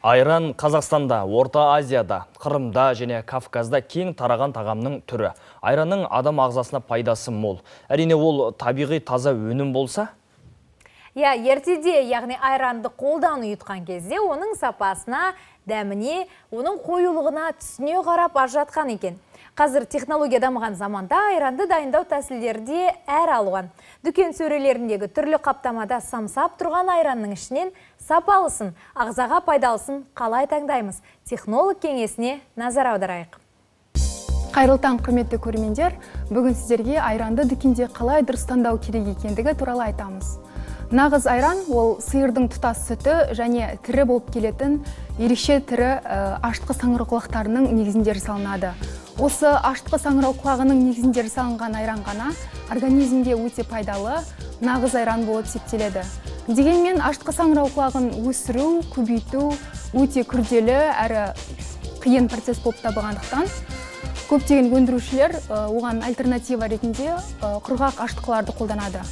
Айран Қазақстанда, Орта Азияда, Қырымда және Кавказда кең тараған тағамның түрі. Айранның адам ағзасына пайдасы мол. Әрине ол табиғи таза өнім болса? Ертеде, яғни айранды қолдан ұйытқан кезде оның сапасына, дәміне, оның қоюлығына түсіне қарап ажыратқан екен. Қазір технология дамыған заманда айранды дайындау тәсілдері де әр алуан. Дүкен сөрелеріндегі түрлі қаптамада самсап тұрған айранның ішінен сапалысын, ағзаға пайдалысын қалай таңдаймыз? Технолог кеңесіне назар аударайық. Қайырлы таң, құрметті көрермендер, бүгін сіздерге айранды дүкенде қалай дұрыс таңдау керек екендігі туралы айтамыз. Нағыз айран ол сиырдың тұтас сүті және тірі болып келетін ерекше тірі ашытқы саңырауқұлақтарының негізінде жасалынады. Осы ашытқы саңырауқұлағының негізінде жасалынған айран ғана организмге өте пайдалы нағыз айран болып есептеледі. Дегенмен ашытқы саңырауқұлағын өсіру, көбейту өте күрделі әрі қиын процесс болып табылғандықтан көптеген өндірушілер оған альтернатива ретінде құрғақ ашытқыларды қолданады.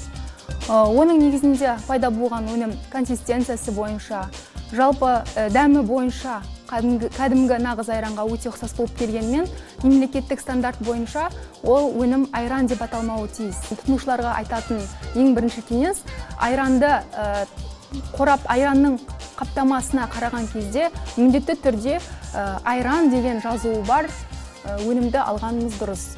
Оның негізінде пайда болған өнім консистенциясы бойынша, жалпы дәмі бойынша кәдімгі нағыз айранға өте ұқсас болып келгенмен, мемлекеттік стандарт бойынша ол өнім айран деп аталмауы тиіс. Тұтынушыларға айтатын ең бірінші кеңес, айранды қорап айранның қаптамасына қараған кезде міндетті түрде айран деген жазуы бар өнімді алғанымыз дұрыс.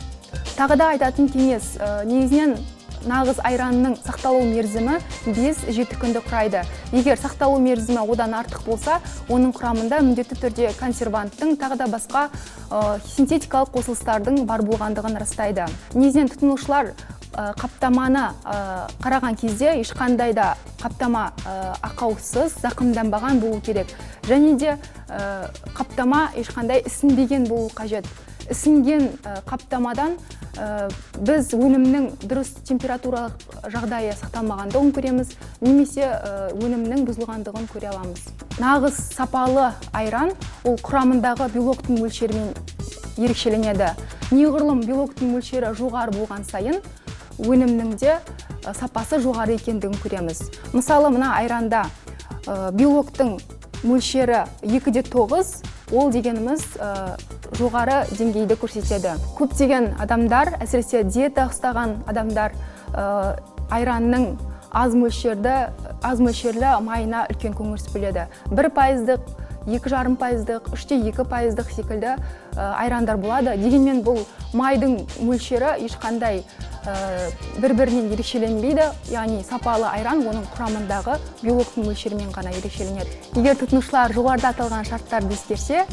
Тағы да айтатын кеңес, негізінен нағыз айранның сақталу мерзімі 5-7 күнді құрайды. Егер сақталу мерзімі одан артық болса, оның құрамында міндетті түрде консерванттың, тағы да басқа синтетикалық қосылыстардың бар болғандығын растайды. Негізінен тұтынушылар қаптаманы қараған кезде ешқандай да қаптама ақаусыз, зақымданбаған болу керек. Және де қаптама ешқандай ісінбеген болу қажет. Ісінген қаптамадан біз өнімнің дұрыс температуралық жағдайы сақталмағандығын көреміз, немесе өнімнің бұзылғандығын көре аламыз. Нағыз сапалы айран ол құрамындағы белоктың мөлшерімен ерекшеленеді. Неғұрлым белоктың мөлшері жоғары болған сайын өнімнің де сапасы жоғары екендігін көреміз. Мысалы, мына айранда белоктың мөлшері 2,9, ол дегеніміз жоғары деңгейді көрсетеді. Көптеген адамдар, әсіресе диета ұстаған адамдар айранның аз мөлшерлі майына үлкен көңіл бөледі. 1%, 2,5%, 3,2% секілді айрандар болады. Дегенмен бұл майдың мөлшері ешқандай бір-бірінен ерекшеленбейді, яғни сапалы айран оның құрамындағы белоктың мөлшерімен ғана ерекшеленеді. Егер тұтынушылар жоғарыда аталған шарттарды ескерсе,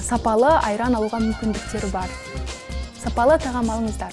сапалы айран алуға мүмкіндіктері бар. Сапалы тағам алыңыздар.